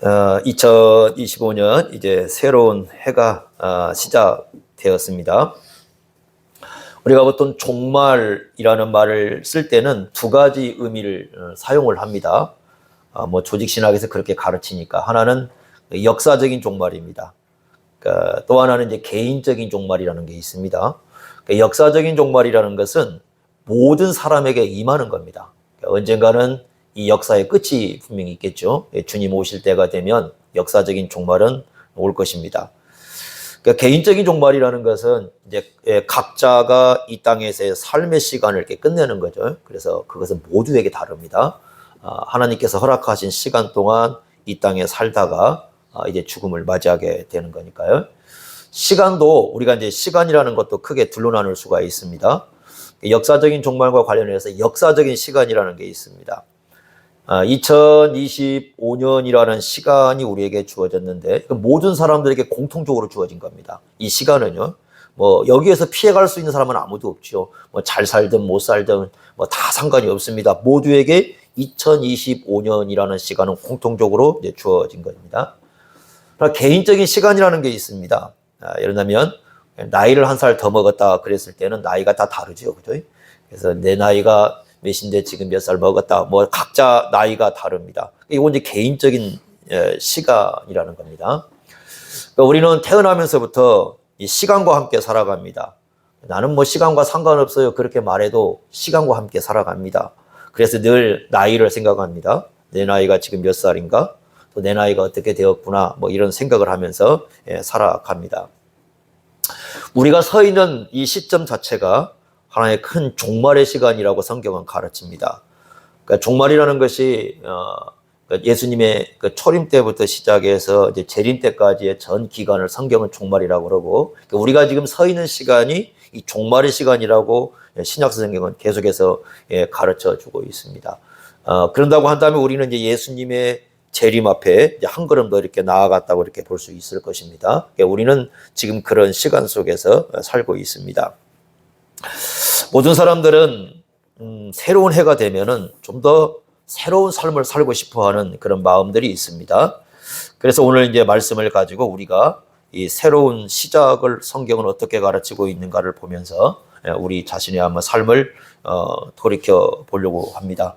2025년 이제 새로운 해가 시작되었습니다. 우리가 보통 종말이라는 말을 쓸 때는 두 가지 의미를 사용을 합니다. 뭐 조직신학에서 그렇게 가르치니까 하나는 역사적인 종말입니다. 그러니까 또 하나는 이제 개인적인 종말이라는 게 있습니다. 그러니까 역사적인 종말이라는 것은 모든 사람에게 임하는 겁니다. 그러니까 언젠가는 이 역사의 끝이 분명히 있겠죠. 주님 오실 때가 되면 역사적인 종말은 올 것입니다. 그러니까 개인적인 종말이라는 것은 이제 각자가 이 땅에서의 삶의 시간을 이렇게 끝내는 거죠. 그래서 그것은 모두에게 다릅니다. 하나님께서 허락하신 시간 동안 이 땅에 살다가 이제 죽음을 맞이하게 되는 거니까요. 시간도 우리가 이제 시간이라는 것도 크게 둘로 나눌 수가 있습니다. 역사적인 종말과 관련해서 역사적인 시간이라는 게 있습니다. 2025년이라는 시간이 우리에게 주어졌는데 모든 사람들에게 공통적으로 주어진 겁니다. 이 시간은요. 뭐 여기에서 피해갈 수 있는 사람은 아무도 없죠. 뭐 잘 살든 못 살든 뭐 다 상관이 없습니다. 모두에게 2025년이라는 시간은 공통적으로 이제 주어진 겁니다. 개인적인 시간이라는 게 있습니다. 예를 들면 나이를 한 살 더 먹었다 그랬을 때는 나이가 다 다르죠. 그죠? 그래서 내 나이가 몇인데 지금 몇 살 먹었다. 뭐 각자 나이가 다릅니다. 이건 이제 개인적인 시간이라는 겁니다. 그러니까 우리는 태어나면서부터 이 시간과 함께 살아갑니다. 나는 뭐 시간과 상관없어요. 그렇게 말해도 시간과 함께 살아갑니다. 그래서 늘 나이를 생각합니다. 내 나이가 지금 몇 살인가? 또 내 나이가 어떻게 되었구나. 뭐 이런 생각을 하면서 살아갑니다. 우리가 서 있는 이 시점 자체가 하나의 큰 종말의 시간이라고 성경은 가르칩니다. 그러니까 종말이라는 것이 예수님의 그 초림 때부터 시작해서 이제 재림 때까지의 전 기간을 성경은 종말이라고 그러고, 그러니까 우리가 지금 서 있는 시간이 이 종말의 시간이라고 신약 성경은 계속해서 가르쳐 주고 있습니다. 그런다고 한다면 우리는 이제 예수님의 재림 앞에 이제 한 걸음 더 이렇게 나아갔다고 이렇게 볼 수 있을 것입니다. 그러니까 우리는 지금 그런 시간 속에서 살고 있습니다. 모든 사람들은 새로운 해가 되면은 좀 더 새로운 삶을 살고 싶어하는 그런 마음들이 있습니다. 그래서 오늘 이제 말씀을 가지고 우리가 이 새로운 시작을 성경은 어떻게 가르치고 있는가를 보면서 우리 자신의 한번 삶을 돌이켜 보려고 합니다.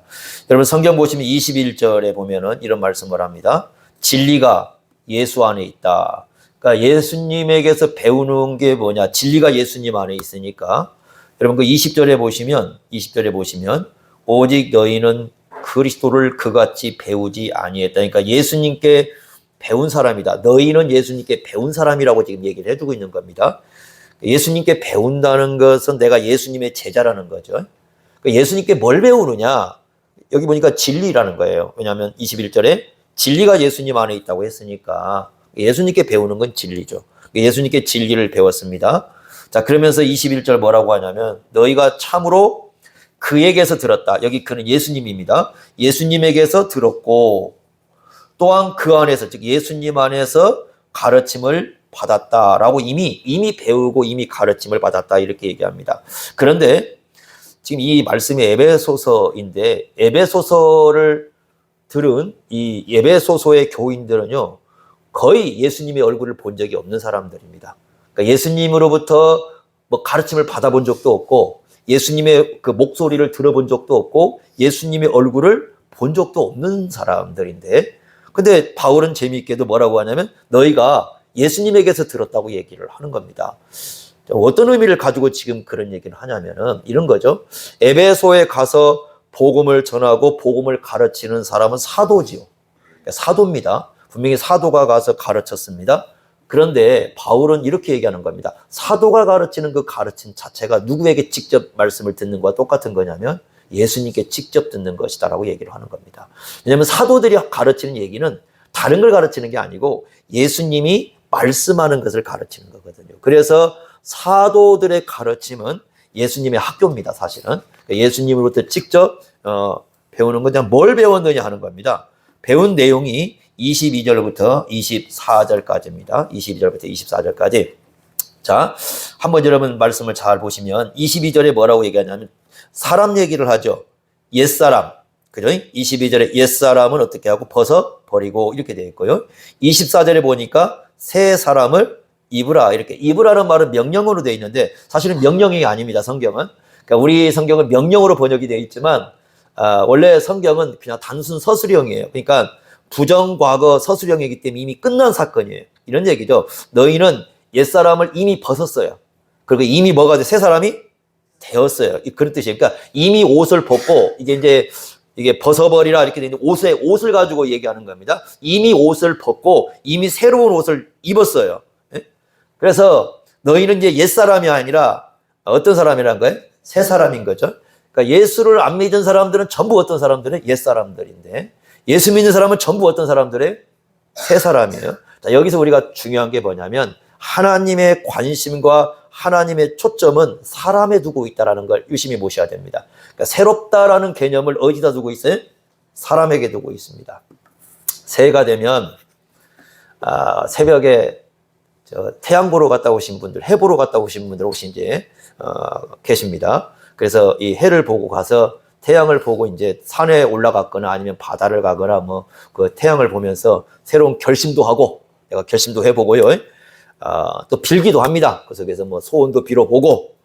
여러분 성경 보시면 21절에 보면은 이런 말씀을 합니다. 진리가 예수 안에 있다. 그러니까 예수님에게서 배우는 게 뭐냐? 진리가 예수님 안에 있으니까. 여러분 그 20절에 보시면 오직 너희는 그리스도를 그같이 배우지 아니했다. 그러니까 예수님께 배운 사람이다. 너희는 예수님께 배운 사람이라고 지금 얘기를 해주고 있는 겁니다. 예수님께 배운다는 것은 내가 예수님의 제자라는 거죠. 예수님께 뭘 배우느냐? 여기 보니까 진리라는 거예요. 왜냐하면 21절에 진리가 예수님 안에 있다고 했으니까 예수님께 배우는 건 진리죠. 예수님께 진리를 배웠습니다. 자, 그러면서 21절 뭐라고 하냐면 너희가 참으로 그에게서 들었다. 여기 그는 예수님입니다. 예수님에게서 들었고 또한 그 안에서 즉 예수님 안에서 가르침을 받았다라고 이미 배우고 이미 가르침을 받았다 이렇게 얘기합니다. 그런데 지금 이 말씀이 에베소서인데 에베소서를 들은 이 에베소서의 교인들은요 거의 예수님의 얼굴을 본 적이 없는 사람들입니다. 그러니까 예수님으로부터 뭐 가르침을 받아본 적도 없고 예수님의 그 목소리를 들어본 적도 없고 예수님의 얼굴을 본 적도 없는 사람들인데 근데 바울은 재미있게도 뭐라고 하냐면 너희가 예수님에게서 들었다고 얘기를 하는 겁니다. 어떤 의미를 가지고 지금 그런 얘기를 하냐면은 이런 거죠. 에베소에 가서 복음을 전하고 복음을 가르치는 사람은 사도지요. 사도입니다. 분명히 사도가 가서 가르쳤습니다. 그런데 바울은 이렇게 얘기하는 겁니다. 사도가 가르치는 그 가르침 자체가 누구에게 직접 말씀을 듣는 것과 똑같은 거냐면 예수님께 직접 듣는 것이다라고 얘기를 하는 겁니다. 왜냐하면 사도들이 가르치는 얘기는 다른 걸 가르치는 게 아니고 예수님이 말씀하는 것을 가르치는 거거든요. 그래서 사도들의 가르침은 예수님의 학교입니다. 사실은 예수님으로부터 직접 배우는 건 그냥 뭘 배웠느냐 하는 겁니다. 배운 내용이 22절부터 24절까지입니다. 22절부터 24절까지. 자, 한번 여러분 말씀을 잘 보시면 22절에 뭐라고 얘기하냐면 사람 얘기를 하죠. 옛사람, 그죠? 22절에 옛사람은 어떻게 하고 벗어버리고 이렇게 되어 있고요. 24절에 보니까 새 사람을 입으라. 이렇게 입으라는 말은 명령어로 되어 있는데 사실은 명령이 아닙니다. 성경은. 그러니까 우리 성경은 명령으로 번역이 되어 있지만 원래 성경은 그냥 단순 서술형이에요. 그러니까 부정과거 서술형이기 때문에 이미 끝난 사건이에요. 이런 얘기죠. 너희는 옛사람을 이미 벗었어요. 그리고 이미 뭐가 돼? 새 사람이 되었어요. 그런 뜻이에요. 그러니까 이미 옷을 벗고 이게 벗어버리라 이렇게 되는데 옷을 가지고 얘기하는 겁니다. 이미 옷을 벗고 이미 새로운 옷을 입었어요. 그래서 너희는 이제 옛사람이 아니라 어떤 사람이란 거예요? 새 사람인 거죠. 그러니까 예수를 안 믿은 사람들은 전부 어떤 사람들은 옛사람들인데 예수 믿는 사람은 전부 어떤 사람들의 새 사람이에요. 자, 여기서 우리가 중요한 게 뭐냐면 하나님의 관심과 하나님의 초점은 사람에 두고 있다는 걸 유심히 보셔야 됩니다. 그러니까 새롭다라는 개념을 어디다 두고 있어요? 사람에게 두고 있습니다. 새해가 되면 새벽에 태양 보러 갔다 오신 분들, 해 보러 갔다 오신 분들 혹시 이제 계십니다. 그래서 이 해를 보고 가서 태양을 보고 이제 산에 올라갔거나 아니면 바다를 가거나 뭐 그 태양을 보면서 새로운 결심도 하고 내가 결심도 해보고요. 또 빌기도 합니다. 그 속에서 뭐 소원도 빌어보고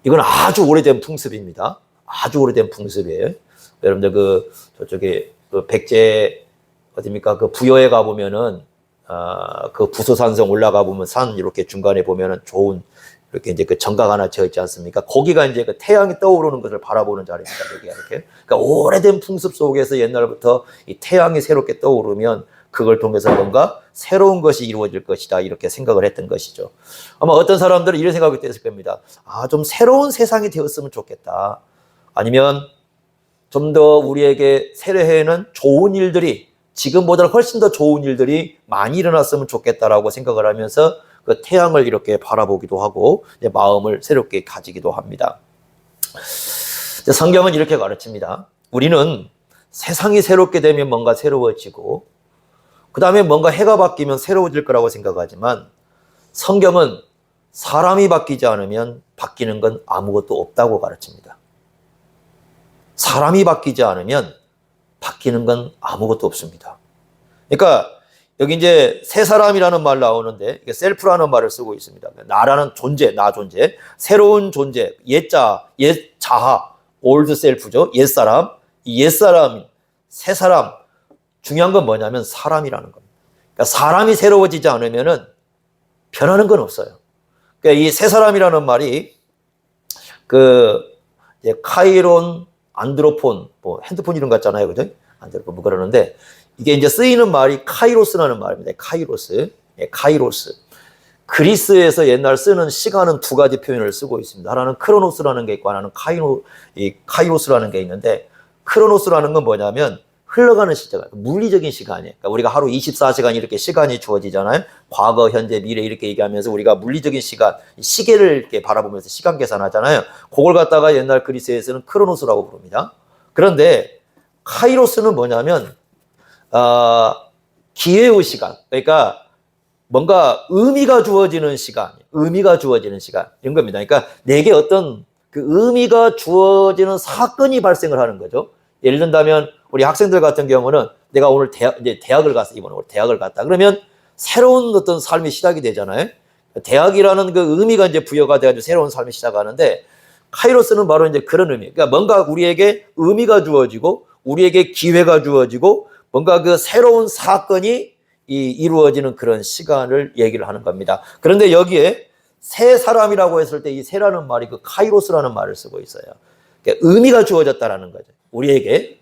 이건 아주 오래된 풍습입니다. 아주 오래된 풍습이에요. 여러분들 저쪽에 백제 어딥니까 그 부여에 가 보면은 그 부소산성 올라가 보면 산 이렇게 중간에 보면은 좋은 이렇게 이제 그 정각 하나 지어 있지 않습니까? 거기가 이제 그 태양이 떠오르는 것을 바라보는 자리입니다. 여기가 이렇게. 그러니까 오래된 풍습 속에서 옛날부터 이 태양이 새롭게 떠오르면 그걸 통해서 뭔가 새로운 것이 이루어질 것이다. 이렇게 생각을 했던 것이죠. 아마 어떤 사람들은 이런 생각이 했을 겁니다. 좀 새로운 세상이 되었으면 좋겠다. 아니면 좀 더 우리에게 새해에는 좋은 일들이 지금보다 훨씬 더 좋은 일들이 많이 일어났으면 좋겠다라고 생각을 하면서 그 태양을 이렇게 바라보기도 하고 마음을 새롭게 가지기도 합니다. 성경은 이렇게 가르칩니다. 우리는 세상이 새롭게 되면 뭔가 새로워지고 그 다음에 뭔가 해가 바뀌면 새로워질 거라고 생각하지만 성경은 사람이 바뀌지 않으면 바뀌는 건 아무것도 없다고 가르칩니다. 사람이 바뀌지 않으면 바뀌는 건 아무것도 없습니다. 그러니까 여기 이제 새 사람이라는 말 나오는데 이게 셀프라는 말을 쓰고 있습니다. 나라는 존재, 나 존재, 새로운 존재, 옛 자아, 올드 셀프죠. 옛사람, 이 옛사람, 새 사람. 중요한 건 뭐냐면 사람이라는 겁니다. 그러니까 사람이 새로워지지 않으면은 변하는 건 없어요. 그러니까 이 새 사람이라는 말이 카이론, 안드로폰, 뭐 핸드폰 이름 같잖아요, 그죠? 안드로폰 뭐 그러는데 이게 이제 쓰이는 말이 카이로스라는 말입니다. 카이로스. 그리스에서 옛날 쓰는 시간은 두 가지 표현을 쓰고 있습니다. 하나는 크로노스라는 게 있고 하나는 카이로스라는 게 있는데 크로노스라는 건 뭐냐면 흘러가는 시간, 물리적인 시간이에요. 그러니까 우리가 하루 24시간 이렇게 시간이 주어지잖아요. 과거, 현재, 미래 이렇게 얘기하면서 우리가 물리적인 시간, 시계를 이렇게 바라보면서 시간 계산하잖아요. 그걸 갖다가 옛날 그리스에서는 크로노스라고 부릅니다. 그런데 카이로스는 뭐냐면 기회의 시간, 그러니까 뭔가 의미가 주어지는 시간 이런 겁니다. 그러니까 내게 어떤 그 의미가 주어지는 사건이 발생을 하는 거죠. 예를 든다면 우리 학생들 같은 경우는 내가 오늘 대학을 갔어. 이번에 대학을 갔다. 그러면 새로운 어떤 삶이 시작이 되잖아요. 대학이라는 그 의미가 이제 부여가 돼가지고 새로운 삶이 시작하는데 카이로스는 바로 이제 그런 의미. 그러니까 뭔가 우리에게 의미가 주어지고 우리에게 기회가 주어지고 뭔가 그 새로운 사건이 이루어지는 그런 시간을 얘기를 하는 겁니다. 그런데 여기에 새 사람이라고 했을 때 이 새라는 말이 그 카이로스라는 말을 쓰고 있어요. 그러니까 의미가 주어졌다라는 거죠. 우리에게.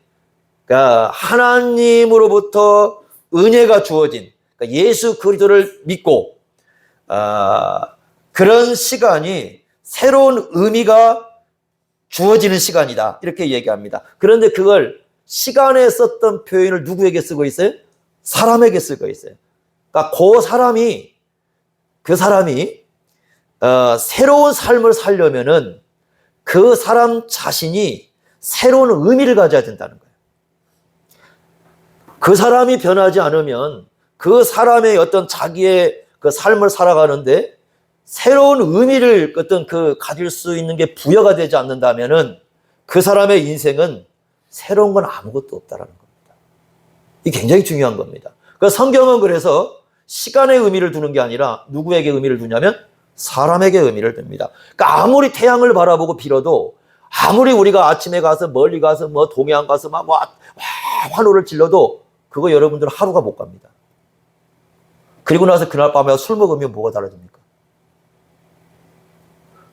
그러니까 하나님으로부터 은혜가 주어진 그러니까 예수 그리스도를 믿고 그런 시간이 새로운 의미가 주어지는 시간이다. 이렇게 얘기합니다. 그런데 그걸 시간에 썼던 표현을 누구에게 쓰고 있어요? 사람에게 쓰고 있어요. 그러니까 그 사람이 새로운 삶을 살려면은 그 사람 자신이 새로운 의미를 가져야 된다는 거예요. 그 사람이 변하지 않으면 그 사람의 어떤 자기의 그 삶을 살아가는데 새로운 의미를 가질 수 있는 게 부여가 되지 않는다면은 그 사람의 인생은 새로운 건 아무것도 없다라는 겁니다. 이게 굉장히 중요한 겁니다. 그러니까 성경은 그래서 시간의 의미를 두는 게 아니라 누구에게 의미를 두냐면 사람에게 의미를 둡니다. 그러니까 아무리 태양을 바라보고 빌어도, 아무리 우리가 아침에 가서 멀리 가서 뭐 동해안 가서 막 환호를 질러도 그거 여러분들은 하루가 못 갑니다. 그리고 나서 그날 밤에 술 먹으면 뭐가 달라집니까?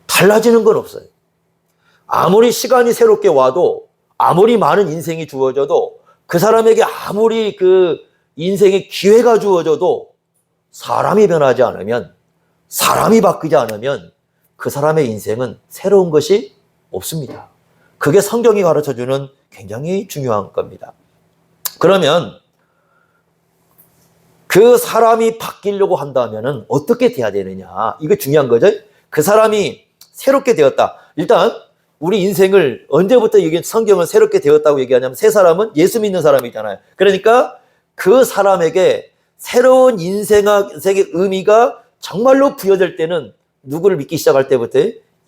달라지는 건 없어요. 아무리 시간이 새롭게 와도, 아무리 많은 인생이 주어져도, 그 사람에게 아무리 그 인생의 기회가 주어져도 사람이 변하지 않으면, 사람이 바뀌지 않으면 그 사람의 인생은 새로운 것이 없습니다. 그게 성경이 가르쳐주는 굉장히 중요한 겁니다. 그러면 그 사람이 바뀌려고 한다면 어떻게 돼야 되느냐, 이게 중요한 거죠. 그 사람이 새롭게 되었다. 일단 우리 인생을 언제부터 성경은 새롭게 되었다고 얘기하냐면, 새 사람은 예수 믿는 사람이잖아요. 그러니까 그 사람에게 새로운 인생의 의미가 정말로 부여될 때는 누구를 믿기 시작할 때부터?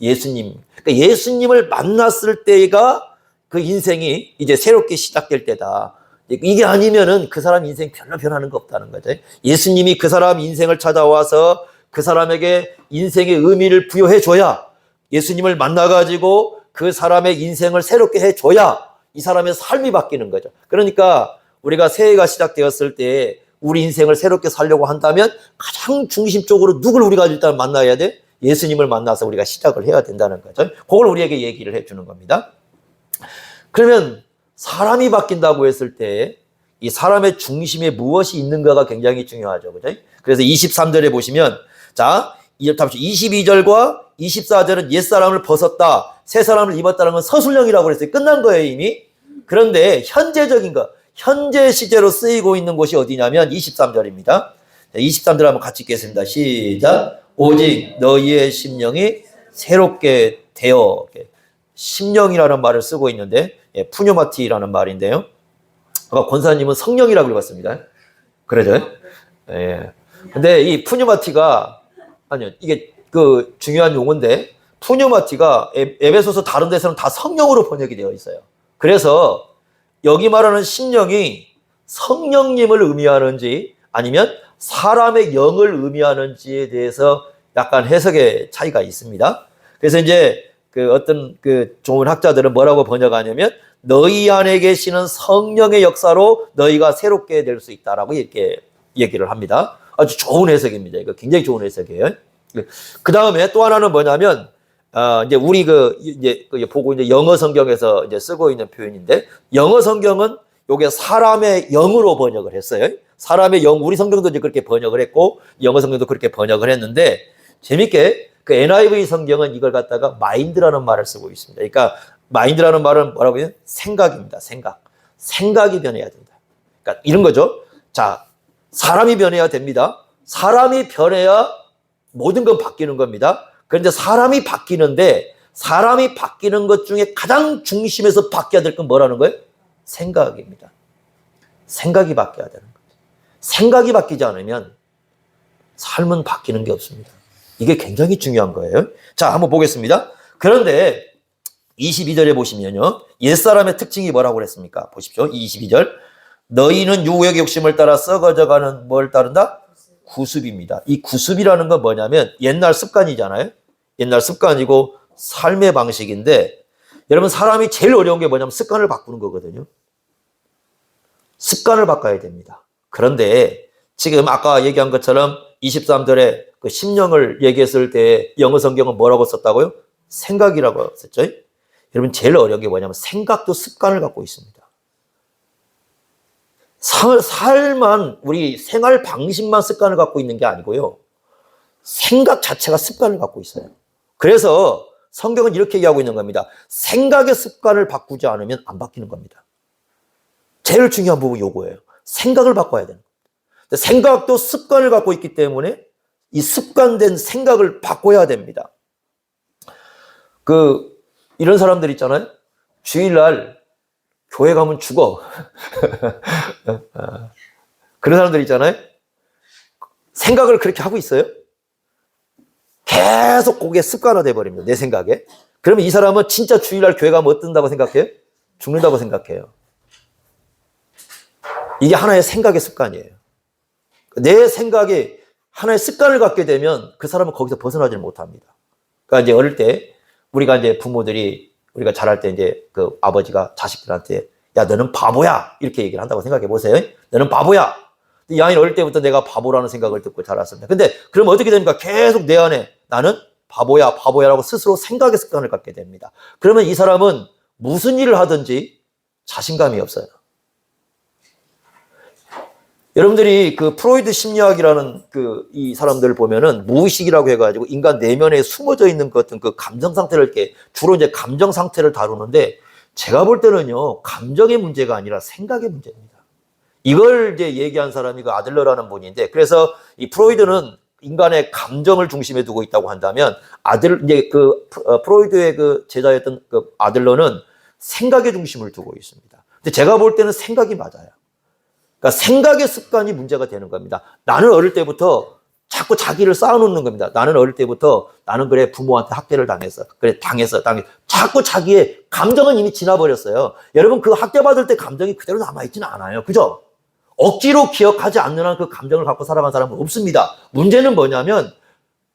예수님. 그러니까 예수님을 만났을 때가 그 인생이 이제 새롭게 시작될 때다. 이게 아니면은 그 사람 인생 별로 변하는 거 없다는 거죠. 예수님이 그 사람 인생을 찾아와서 그 사람에게 인생의 의미를 부여해 줘야, 예수님을 만나가지고 그 사람의 인생을 새롭게 해줘야 이 사람의 삶이 바뀌는 거죠. 그러니까 우리가 새해가 시작되었을 때 우리 인생을 새롭게 살려고 한다면 가장 중심적으로 누굴 우리가 일단 만나야 돼? 예수님을 만나서 우리가 시작을 해야 된다는 거죠. 그걸 우리에게 얘기를 해주는 겁니다. 그러면 사람이 바뀐다고 했을 때 이 사람의 중심에 무엇이 있는가가 굉장히 중요하죠. 그죠? 그래서 23절에 보시면, 자, 22절과 24절은 옛사람을 벗었다, 새 사람을 입었다는 건 서술형이라고 그랬어요. 끝난 거예요, 이미. 그런데 현재적인 거, 현재 시제로 쓰이고 있는 곳이 어디냐면 23절입니다. 23절 한번 같이 읽겠습니다. 시작. 오직 너희의 심령이 새롭게 되어. 심령이라는 말을 쓰고 있는데, 푸뇨마티라는 말인데요. 아까 권사님은 성령이라고 읽었습니다. 그러죠? 예. 근데 이 푸뇨마티가, 아니요, 이게 그 중요한 용어인데, 푸뇨마티가 에베소서 다른 데서는 다 성령으로 번역이 되어 있어요. 그래서 여기 말하는 심령이 성령님을 의미하는지 아니면 사람의 영을 의미하는지에 대해서 약간 해석의 차이가 있습니다. 그래서 이제 그 어떤 그 좋은 학자들은 뭐라고 번역하냐면, 너희 안에 계시는 성령의 역사로 너희가 새롭게 될 수 있다라고 이렇게 얘기를 합니다. 아주 좋은 해석입니다. 이거 굉장히 좋은 해석이에요. 그 다음에 또 하나는 뭐냐면, 이제 우리 이제 보고 이제 영어 성경에서 이제 쓰고 있는 표현인데, 영어 성경은 요게 사람의 영으로 번역을 했어요. 사람의 영, 우리 성경도 이제 그렇게 번역을 했고, 영어 성경도 그렇게 번역을 했는데, 재밌게 그 NIV 성경은 이걸 갖다가 마인드라는 말을 쓰고 있습니다. 그러니까 마인드라는 말은 뭐라고 해요? 생각입니다. 생각. 생각이 변해야 된다. 그러니까 이런 거죠. 자, 사람이 변해야 됩니다. 사람이 변해야 모든 건 바뀌는 겁니다. 그런데 사람이 바뀌는데, 사람이 바뀌는 것 중에 가장 중심에서 바뀌어야 될 건 뭐라는 거예요? 생각입니다. 생각이 바뀌어야 되는 거죠. 생각이 바뀌지 않으면 삶은 바뀌는 게 없습니다. 이게 굉장히 중요한 거예요. 자, 한번 보겠습니다. 그런데 22절에 보시면요, 옛사람의 특징이 뭐라고 그랬습니까? 보십시오. 22절. 너희는 유혹의 욕심을 따라 썩어져가는 뭘 따른다? 구습입니다. 이 구습이라는 건 뭐냐면 옛날 습관이잖아요. 옛날 습관이고 삶의 방식인데, 여러분 사람이 제일 어려운 게 뭐냐면 습관을 바꾸는 거거든요. 습관을 바꿔야 됩니다. 그런데 지금 아까 얘기한 것처럼 23절에 그 심령을 얘기했을 때 영어 성경은 뭐라고 썼다고요? 생각이라고 썼죠. 여러분 제일 어려운 게 뭐냐면 생각도 습관을 갖고 있습니다. 삶만, 우리 생활 방식만 습관을 갖고 있는 게 아니고요, 생각 자체가 습관을 갖고 있어요. 그래서 성경은 이렇게 얘기하고 있는 겁니다. 생각의 습관을 바꾸지 않으면 안 바뀌는 겁니다. 제일 중요한 부분이 요거예요. 생각을 바꿔야 되는 겁니다. 생각도 습관을 갖고 있기 때문에 이 습관된 생각을 바꿔야 됩니다. 이런 사람들 있잖아요. 주일날 교회 가면 죽어. 그런 사람들 있잖아요. 생각을 그렇게 하고 있어요. 계속 그게 습관화돼 버립니다. 내 생각에. 그러면 이 사람은 진짜 주일날 교회 가면 어떤다고 생각해요? 죽는다고 생각해요. 이게 하나의 생각의 습관이에요. 내 생각에 하나의 습관을 갖게 되면 그 사람은 거기서 벗어나질 못합니다. 그러니까 이제 어릴 때 우리가 이제 부모들이 우리가 자랄 때 이제 그 아버지가 자식들한테 야, 너는 바보야! 이렇게 얘기를 한다고 생각해 보세요. 너는 바보야! 이 아이는 어릴 때부터 내가 바보라는 생각을 듣고 자랐습니다. 근데 그러면 어떻게 됩니까? 계속 내 안에 나는 바보야, 바보야라고 스스로 생각의 습관을 갖게 됩니다. 그러면 이 사람은 무슨 일을 하든지 자신감이 없어요. 여러분들이 그 프로이드 심리학이라는 이 사람들을 보면은 무의식이라고 해가지고 인간 내면에 숨어져 있는 그 어떤 그 감정 상태를 이렇게 주로 이제 감정 상태를 다루는데 제가 볼 때는요, 감정의 문제가 아니라 생각의 문제입니다. 이걸 이제 얘기한 사람이 그 아들러라는 분인데, 그래서 이 프로이드는 인간의 감정을 중심에 두고 있다고 한다면, 이제 프로이드의 그 제자였던 그 아들러는 생각의 중심을 두고 있습니다. 근데 제가 볼 때는 생각이 맞아요. 그러니까 생각의 습관이 문제가 되는 겁니다. 나는 어릴 때부터 자꾸 자기를 쌓아놓는 겁니다. 나는 어릴 때부터 나는 그래 부모한테 학대를 당했어. 그래 당했어. 자꾸 자기의 감정은 이미 지나버렸어요. 여러분 그 학대받을 때 감정이 그대로 남아있지는 않아요. 그죠? 억지로 기억하지 않는 한 그 감정을 갖고 살아간 사람은 없습니다. 문제는 뭐냐면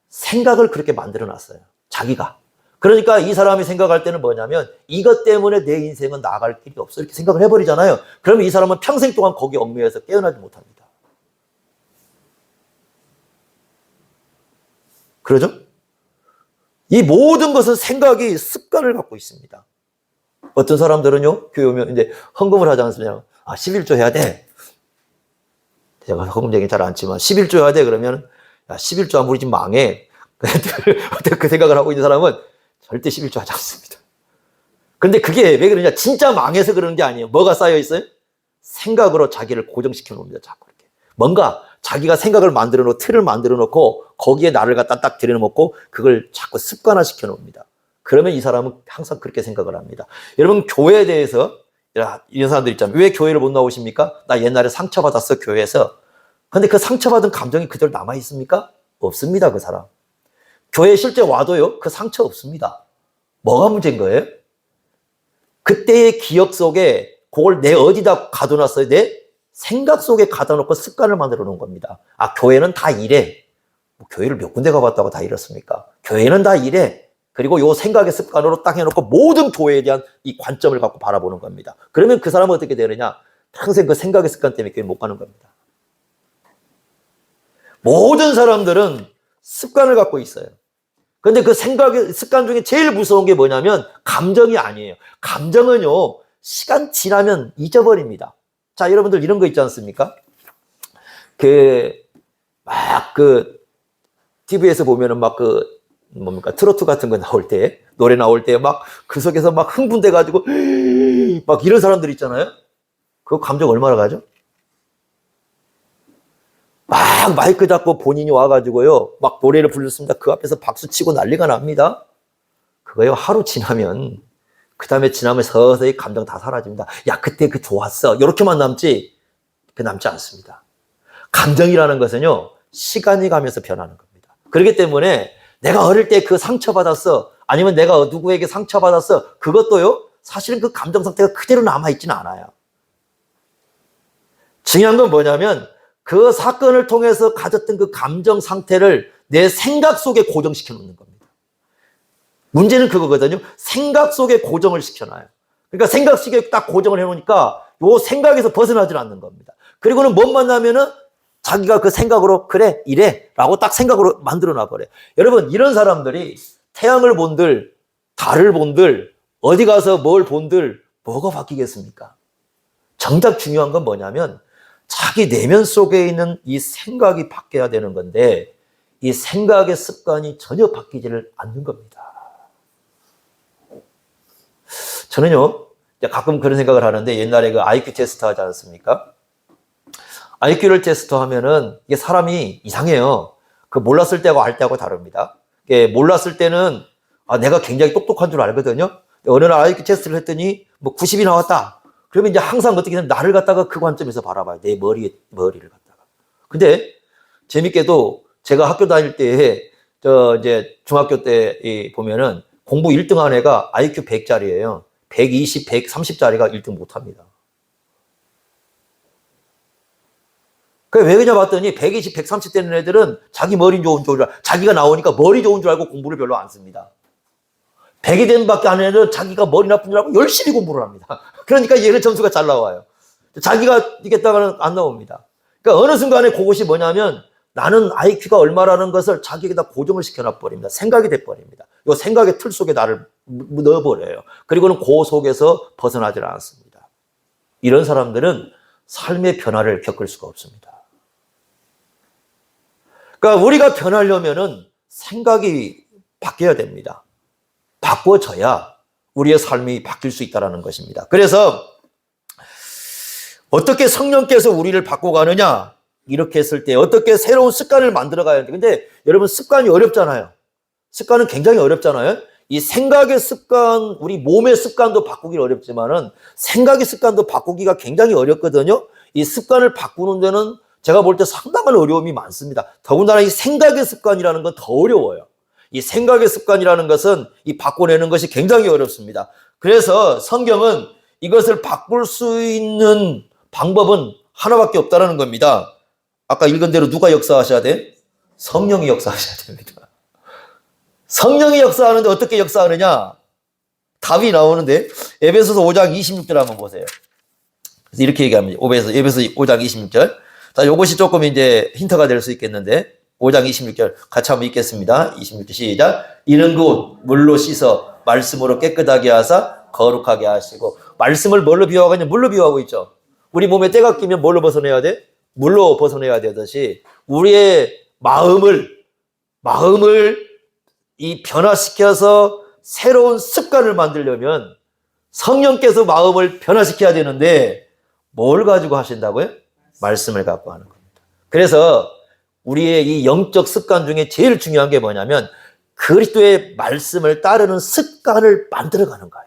생각을 그렇게 만들어놨어요. 자기가. 그러니까 이 사람이 생각할 때는 뭐냐면 이것 때문에 내 인생은 나아갈 길이 없어. 이렇게 생각을 해버리잖아요. 그러면 이 사람은 평생 동안 거기에 얽매여서 깨어나지 못합니다. 그러죠? 이 모든 것은 생각이 습관을 갖고 있습니다. 어떤 사람들은요, 교회 오면 이제 헌금을 하지 않습니까? 11조 해야 돼. 제가 헌금 얘기는 잘 안 치지만 11조 해야 돼. 그러면, 야, 11조 하면 우리 집 망해. 그 생각을 하고 있는 사람은 절대 11조 하지 않습니다. 근데 그게 왜 그러냐? 진짜 망해서 그러는 게 아니에요. 뭐가 쌓여 있어요? 생각으로 자기를 고정시켜 놓습니다. 자꾸 이렇게. 뭔가 자기가 생각을 만들어 놓고 틀을 만들어 놓고 거기에 나를 갖다 딱 들여놓고 그걸 자꾸 습관화 시켜 놓습니다. 그러면 이 사람은 항상 그렇게 생각을 합니다. 여러분 교회에 대해서 이런 사람들 있잖아요. 왜 교회를 못 나오십니까? 나 옛날에 상처받았어 교회에서. 근데 그 상처받은 감정이 그대로 남아 있습니까? 없습니다. 그 사람. 교회에 실제 와도요. 그 상처 없습니다. 뭐가 문제인 거예요? 그때의 기억 속에 그걸 내 어디다 가둬놨어요? 내 생각 속에 가둬놓고 습관을 만들어 놓은 겁니다. 교회는 다 이래. 뭐 교회를 몇 군데 가봤다고 다 이렇습니까? 교회는 다 이래. 그리고 요 생각의 습관으로 딱 해놓고 모든 교회에 대한 이 관점을 갖고 바라보는 겁니다. 그러면 그 사람은 어떻게 되느냐? 평생 그 생각의 습관 때문에 교회 못 가는 겁니다. 모든 사람들은 습관을 갖고 있어요. 근데 그 생각의 습관 중에 제일 무서운 게 뭐냐면 감정이 아니에요. 감정은요, 시간 지나면 잊어버립니다. 자, 여러분들 이런 거 있지 않습니까? TV에서 보면은 트로트 같은 거 나올 때, 노래 나올 때 그 속에서 흥분돼가지고, 이런 사람들 있잖아요? 그 감정 얼마나 가죠? 마이크 잡고 본인이 와가지고요, 노래를 부르습니다. 그 앞에서 박수 치고 난리가 납니다. 그거요, 하루 지나면, 그 다음에 지나면 서서히 감정 다 사라집니다. 야, 그때 그 좋았어. 이렇게만 남지, 남지 않습니다. 감정이라는 것은요, 시간이 가면서 변하는 겁니다. 그렇기 때문에 내가 어릴 때 그 상처받았어. 아니면 내가 누구에게 상처받았어. 그것도요, 사실은 그 감정 상태가 그대로 남아있지는 않아요. 중요한 건 뭐냐면, 그 사건을 통해서 가졌던 그 감정 상태를 내 생각 속에 고정시켜 놓는 겁니다. 문제는 그거거든요. 생각 속에 고정을 시켜놔요. 그러니까 생각 속에 딱 고정을 해놓으니까 요 생각에서 벗어나질 않는 겁니다. 그리고는 못 만나면은 자기가 그 생각으로 그래 이래 라고 딱 생각으로 만들어 놔버려요. 여러분 이런 사람들이 태양을 본들 달을 본들 어디 가서 뭘 본들 뭐가 바뀌겠습니까? 정작 중요한 건 뭐냐면 자기 내면 속에 있는 이 생각이 바뀌어야 되는 건데 이 생각의 습관이 전혀 바뀌지를 않는 겁니다. 저는요 가끔 그런 생각을 하는데 옛날에 그 IQ 테스트 하지 않습니까? IQ를 테스트하면은 이게 사람이 이상해요. 그 몰랐을 때하고 알 때하고 다릅니다. 몰랐을 때는 내가 굉장히 똑똑한 줄 알거든요. 어느 날 IQ 테스트를 했더니 90이 나왔다. 그러면 이제 항상 어떻게 되면 나를 갖다가 그 관점에서 바라봐요. 내 머리를 갖다가. 근데 재밌게도 제가 학교 다닐 때 이제 중학교 때 보면은 공부 1등 한 애가 IQ 100짜리예요. 120, 130짜리가 1등 못합니다. 왜 그러냐 봤더니 120, 130 되는 애들은 자기 머리 좋은 줄 알고 자기가 나오니까 머리 좋은 줄 알고 공부를 별로 안 씁니다. 100이 되는 밖에 안 애들은 자기가 머리 나쁜 줄 알고 열심히 공부를 합니다. 그러니까 얘는 점수가 잘 나와요. 자기가 이겼다가는 안 나옵니다. 그러니까 어느 순간에 그것이 뭐냐면 나는 IQ가 얼마라는 것을 자기에게다 고정을 시켜놔 버립니다. 생각이 돼 버립니다. 이 생각의 틀 속에 나를 넣어버려요. 그리고는 그 속에서 벗어나질 않습니다. 이런 사람들은 삶의 변화를 겪을 수가 없습니다. 그러니까 우리가 변하려면은 생각이 바뀌어야 됩니다. 바꿔져야 우리의 삶이 바뀔 수 있다는 것입니다. 그래서 어떻게 성령께서 우리를 바꿔가느냐? 이렇게 했을 때 어떻게 새로운 습관을 만들어 가야 되는데, 근데 여러분 습관이 어렵잖아요. 습관은 굉장히 어렵잖아요. 이 생각의 습관, 우리 몸의 습관도 바꾸기 어렵지만은 생각의 습관도 바꾸기가 굉장히 어렵거든요. 이 습관을 바꾸는 데는 제가 볼 때 상당한 어려움이 많습니다. 더군다나 이 생각의 습관이라는 건 더 어려워요. 이 생각의 습관이라는 것은 이 바꿔내는 것이 굉장히 어렵습니다. 그래서 성경은 이것을 바꿀 수 있는 방법은 하나밖에 없다는 겁니다. 아까 읽은 대로 누가 역사하셔야 돼? 성령이 역사하셔야 됩니다. 성령이 역사하는데 어떻게 역사하느냐? 답이 나오는데 에베소서 5장 26절 한번 보세요. 그래서 이렇게 얘기합니다. 에베소 5장 26절. 자, 이것이 조금 이제 힌트가 될 수 있겠는데 5장 26절 같이 한번 읽겠습니다. 26절 시작. 이는 곧 물로 씻어 말씀으로 깨끗하게 하사 거룩하게 하시고. 말씀을 뭘로 비유하고 있냐? 물로 비유하고 있죠. 우리 몸에 때가 끼면 뭘로 벗어내야 돼? 물로 벗어내야 되듯이 우리의 마음을 이 변화시켜서 새로운 습관을 만들려면 성령께서 마음을 변화시켜야 되는데 뭘 가지고 하신다고요? 말씀을 갖고 하는 겁니다. 그래서 우리의 이 영적 습관 중에 제일 중요한 게 뭐냐면 그리스도의 말씀을 따르는 습관을 만들어가는 거예요.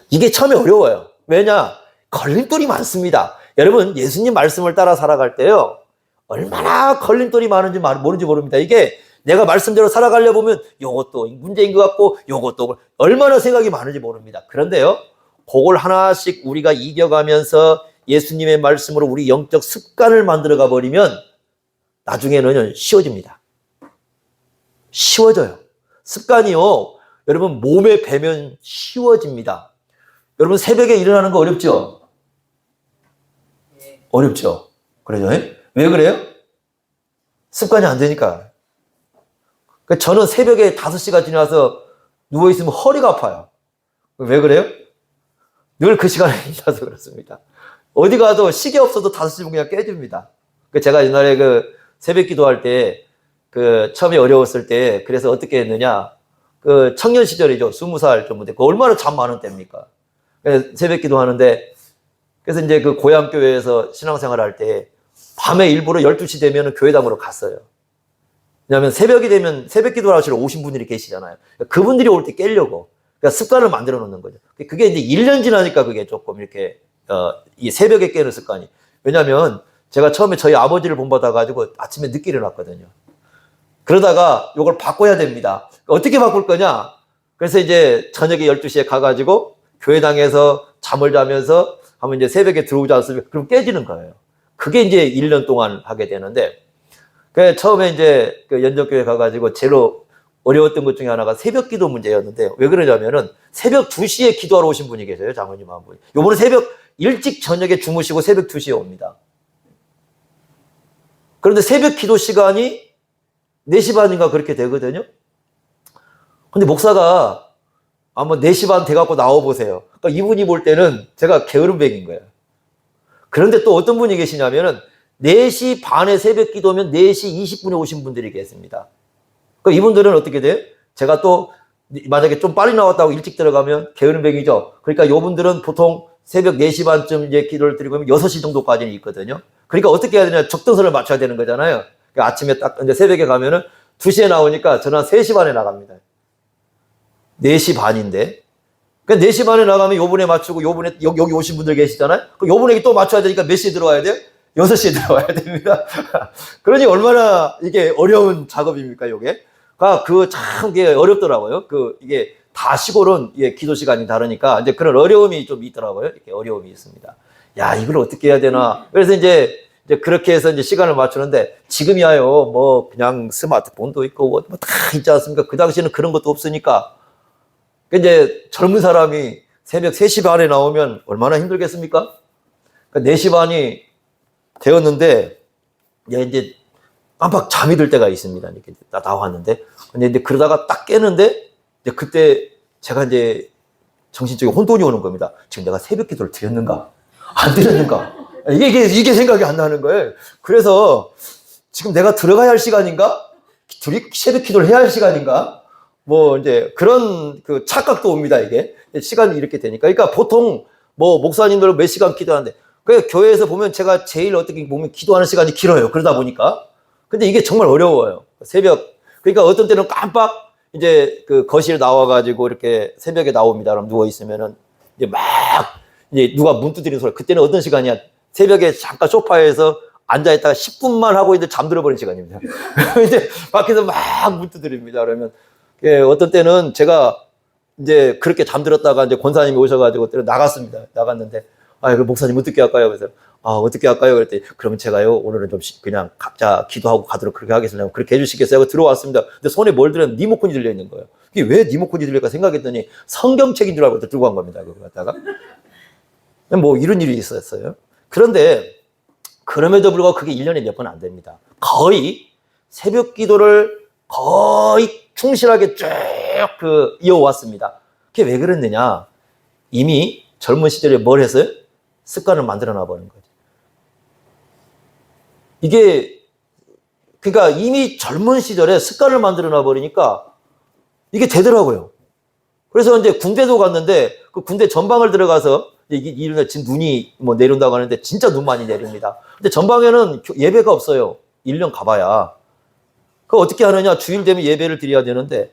이게 처음에 어려워요. 왜냐? 걸림돌이 많습니다. 여러분 예수님 말씀을 따라 살아갈 때요 얼마나 걸림돌이 많은지 모르는지 모릅니다. 이게 내가 말씀대로 살아가려 보면 요것도 문제인 것 같고 요것도 얼마나 생각이 많은지 모릅니다. 그런데요 그걸 하나씩 우리가 이겨가면서 예수님의 말씀으로 우리 영적 습관을 만들어가 버리면 나중에는 쉬워집니다. 쉬워져요. 습관이요 여러분 몸에 배면 쉬워집니다. 여러분 새벽에 일어나는 거 어렵죠? 어렵죠? 그래요? 왜 그래요? 습관이 안 되니까. 저는 새벽에 5시가 지나서 누워있으면 허리가 아파요. 왜 그래요? 늘 그 시간에 일어나서 그렇습니다. 어디 가도 시계 없어도 5시면 그냥 깨집니다. 제가 옛날에 새벽 기도할 때, 처음에 어려웠을 때, 그래서 어떻게 했느냐. 청년 시절이죠. 20살 정도 돼. 얼마나 잠 많은 때입니까? 새벽 기도하는데, 그래서 이제 고향교회에서 신앙생활 할 때, 밤에 일부러 12시 되면 교회당으로 갔어요. 왜냐하면 새벽이 되면 새벽 기도를 하시러 오신 분들이 계시잖아요. 그분들이 올 때 깨려고. 그러니까 습관을 만들어 놓는 거죠. 그게 이제 1년 지나니까 그게 조금 이렇게, 이 새벽에 깨는 습관이. 왜냐하면 제가 처음에 저희 아버지를 본받아가지고 아침에 늦게 일어났거든요. 그러다가 이걸 바꿔야 됩니다. 어떻게 바꿀 거냐? 그래서 이제 저녁에 12시에 가가지고 교회당에서 잠을 자면서 하면 이제 새벽에 들어오지 않습니까? 그럼 깨지는 거예요. 그게 이제 1년 동안 하게 되는데, 처음에 이제 연정교회 가가지고 제일 어려웠던 것 중에 하나가 새벽 기도 문제였는데, 왜 그러냐면은 새벽 2시에 기도하러 오신 분이 계세요, 장모님 한 분이. 요번에 새벽 일찍 저녁에 주무시고 새벽 2시에 옵니다. 그런데 새벽 기도 시간이 4시 반인가 그렇게 되거든요. 근데 목사가 한번 4시 반 돼갖고 나와보세요. 그러니까 이분이 볼 때는 제가 게으름뱅인 거예요. 그런데 또 어떤 분이 계시냐면은 4시 반에 새벽 기도면 4시 20분에 오신 분들이 계십니다. 그럼 이분들은 어떻게 돼요? 제가 또 만약에 좀 빨리 나왔다고 일찍 들어가면 게으름뱅이죠. 그러니까 이분들은 보통 새벽 4시 반쯤 이제 기도를 드리고 6시 정도까지는 있거든요. 그러니까 어떻게 해야 되냐? 적정선을 맞춰야 되는 거잖아요. 그러니까 아침에 딱 이제 새벽에 가면은 2시에 나오니까 저는 한 3시 반에 나갑니다. 4시 반인데. 그러니까 4시 반에 나가면 요번에 맞추고 요번에 여기 오신 분들 계시잖아요. 그럼 요번에 또 맞춰야 되니까 몇 시에 들어와야 돼요? 6시에 들어와야 됩니다. 그러니 얼마나 이게 어려운 작업입니까, 요게? 참 이게 어렵더라고요. 이게 다 시골은 예, 기도 시간이 다르니까 이제 그런 어려움이 좀 있더라고요. 이렇게 어려움이 있습니다. 야, 이걸 어떻게 해야 되나. 그래서 이제 그렇게 해서 이제 시간을 맞추는데 지금이야요, 뭐 그냥 스마트폰도 있고 뭐 다 있지 않습니까? 그 당시에는 그런 것도 없으니까. 이제 젊은 사람이 새벽 3시 반에 나오면 얼마나 힘들겠습니까? 그러니까 4시 반이 되었는데 이제 깜빡 잠이 들 때가 있습니다. 이렇게 나왔는데, 근데 이제 그러다가 딱 깨는데 이제 그때 제가 이제 정신적인 혼돈이 오는 겁니다. 지금 내가 새벽 기도를 드렸는가? 안 드렸는가? 이게 생각이 안 나는 거예요. 그래서 지금 내가 들어가야 할 시간인가? 새벽 기도를 해야 할 시간인가? 뭐 이제 그런 그 착각도 옵니다. 이게 시간이 이렇게 되니까. 그러니까 보통 뭐 목사님들 몇 시간 기도하는데, 그 교회에서 보면 제가 제일 어떻게 보면 기도하는 시간이 길어요. 그러다 보니까. 근데 이게 정말 어려워요. 새벽. 그러니까 어떤 때는 깜빡 이제 그 거실 나와가지고 이렇게 새벽에 나옵니다. 그럼 누워 있으면은 이제 막 이제 누가 문 두드리는 소리. 그때는 어떤 시간이야? 새벽에 잠깐 소파에서 앉아있다가 10분만 하고 이제 잠들어 버린 시간입니다. 이제 밖에서 막 문 두드립니다. 그러면 예, 어떤 때는 제가 이제 그렇게 잠들었다가 이제 권사님이 오셔가지고 나갔습니다. 나갔는데, 그 목사님 어떻게 할까요? 그래서, 어떻게 할까요? 그랬더니, 그러면 제가요, 오늘은 좀 그냥 각자 기도하고 가도록 그렇게 하겠습니다. 그렇게 해주시겠어요? 하고 들어왔습니다. 근데 손에 뭘 들었는데 리모컨이 들려 있는 거예요. 이게 왜 리모컨이 들릴까 생각했더니 성경책인 줄 알고 들고 간 겁니다. 그거 갖다가. 뭐 이런 일이 있었어요. 그런데, 그럼에도 불구하고 그게 1년에 몇 번 안 됩니다. 거의 새벽 기도를 거의 충실하게 쭉 이어왔습니다. 그게 왜 그랬느냐? 이미 젊은 시절에 뭘 했어요? 습관을 만들어 놔버린 거죠. 이게, 그러니까 이미 젊은 시절에 습관을 만들어 놔버리니까 이게 되더라고요. 그래서 이제 군대도 갔는데 그 군대 전방을 들어가서 이런 지금 눈이 뭐 내린다고 하는데 진짜 눈 많이 내립니다. 근데 전방에는 예배가 없어요. 1년 가봐야. 그 어떻게 하느냐? 주일 되면 예배를 드려야 되는데,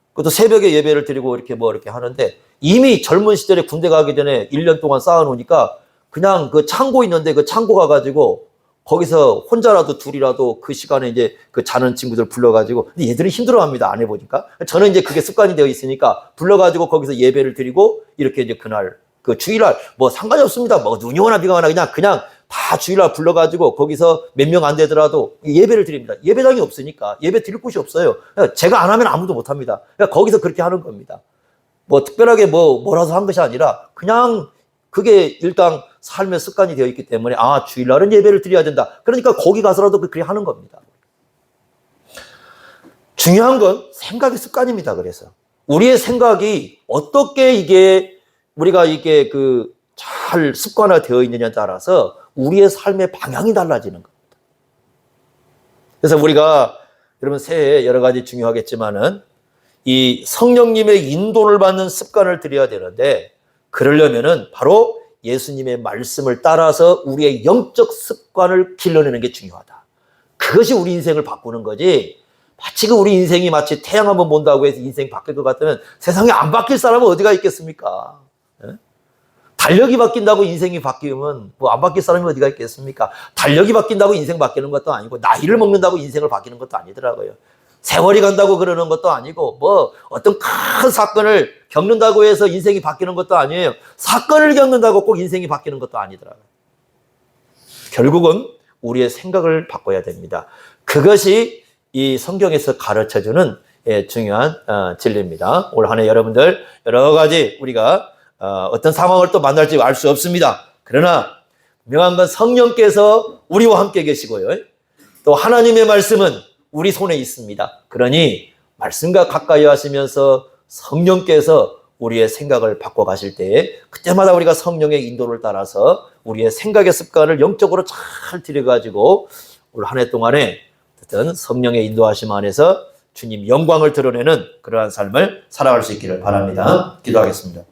그것도 새벽에 예배를 드리고 이렇게 하는데, 이미 젊은 시절에 군대 가기 전에 1년 동안 쌓아놓으니까 그냥 그 창고 있는데 그 창고 가가지고 거기서 혼자라도 둘이라도 그 시간에 이제 그 자는 친구들 불러가지고, 근데 얘들이 힘들어합니다. 안 해보니까. 저는 이제 그게 습관이 되어 있으니까 불러가지고 거기서 예배를 드리고 이렇게 이제 그날 그 주일날 뭐 상관이 없습니다. 뭐 눈이 오나 비가 오나 그냥 다 주일날 불러가지고 거기서 몇 명 안 되더라도 예배를 드립니다. 예배당이 없으니까 예배 드릴 곳이 없어요. 제가 안 하면 아무도 못 합니다. 그러니까 거기서 그렇게 하는 겁니다. 뭐 특별하게 뭐라서 한 것이 아니라 그냥 그게 일단 삶의 습관이 되어 있기 때문에 주일날은 예배를 드려야 된다. 그러니까 거기 가서라도 그렇게 하는 겁니다. 중요한 건 생각의 습관입니다. 그래서 우리의 생각이 어떻게 우리가 잘 습관화되어 있느냐에 따라서 우리의 삶의 방향이 달라지는 겁니다. 그래서 우리가 여러분 새해 여러 가지 중요하겠지만은 이 성령님의 인도를 받는 습관을 들여야 되는데, 그러려면은 바로 예수님의 말씀을 따라서 우리의 영적 습관을 길러내는 게 중요하다. 그것이 우리 인생을 바꾸는 거지. 마치 우리 인생이 마치 태양 한번 본다고 해서 인생이 바뀔 것 같으면 세상에 안 바뀔 사람은 어디가 있겠습니까? 달력이 바뀐다고 인생이 바뀌면 뭐 안 바뀔 사람이 어디가 있겠습니까? 달력이 바뀐다고 인생 바뀌는 것도 아니고, 나이를 먹는다고 인생을 바뀌는 것도 아니더라고요. 세월이 간다고 그러는 것도 아니고, 뭐 어떤 큰 사건을 겪는다고 해서 인생이 바뀌는 것도 아니에요. 사건을 겪는다고 꼭 인생이 바뀌는 것도 아니더라고요. 결국은 우리의 생각을 바꿔야 됩니다. 그것이 이 성경에서 가르쳐주는 중요한 진리입니다. 올 한 해 여러분들 여러 가지 우리가 어떤 상황을 또 만날지 알 수 없습니다. 그러나 분명한 건 성령께서 우리와 함께 계시고요. 또 하나님의 말씀은 우리 손에 있습니다. 그러니 말씀과 가까이 하시면서 성령께서 우리의 생각을 바꿔가실 때에 그때마다 우리가 성령의 인도를 따라서 우리의 생각의 습관을 영적으로 잘 들여가지고 올 한 해 동안에 어떤 성령의 인도하심 안에서 주님 영광을 드러내는 그러한 삶을 살아갈 수 있기를 바랍니다. 기도하겠습니다.